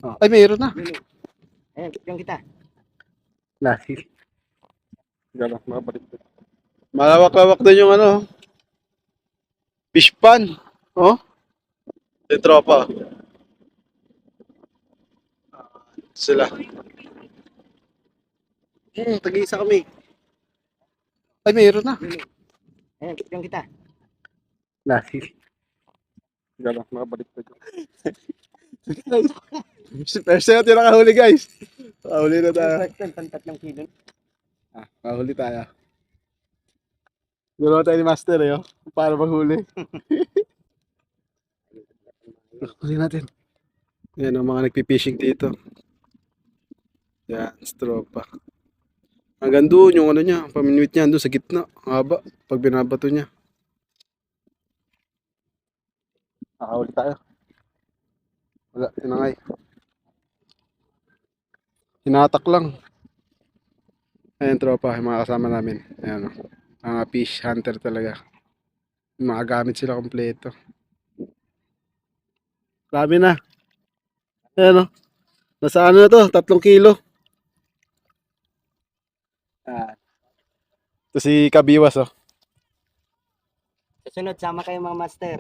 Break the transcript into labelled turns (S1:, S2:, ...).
S1: Oh. Ay, mayroon na.
S2: Ayun, yung kita.
S1: Nasi. Gano'n, makabalik. Malawak-lawak din yung ano, fish pan. Oh, yung tropa. Sila. Tag-iisa kami. Ay, mayroon na.
S2: Ayun, yung kita.
S1: Nasi. Gano'n, makabalik. First time natin nakahuli, guys. Nakahuli na tayo.
S2: First time, pantatlong kilo.
S1: Nakahuli tayo. Gano'n tayo ni Master, eh. Oh. Para maghuli. Huli natin. Yan ang mga nagpipishing dito. Yan, tropa. Hanggang doon yung ano niya, paminwit niya doon sa gitna. Haba, pag binabato niya. Nakahuli tayo. Wala, tinangay. Hinatak lang. Ayan tropa, yung mga kasama namin. Ayan o. Mga fish hunter talaga. Mga gamit sila kompleto. Marami na. Ayan o. Nasa ano na to? 3 kilo. Ito si Kabiwas o.
S2: Susunod, sama kayo mga master.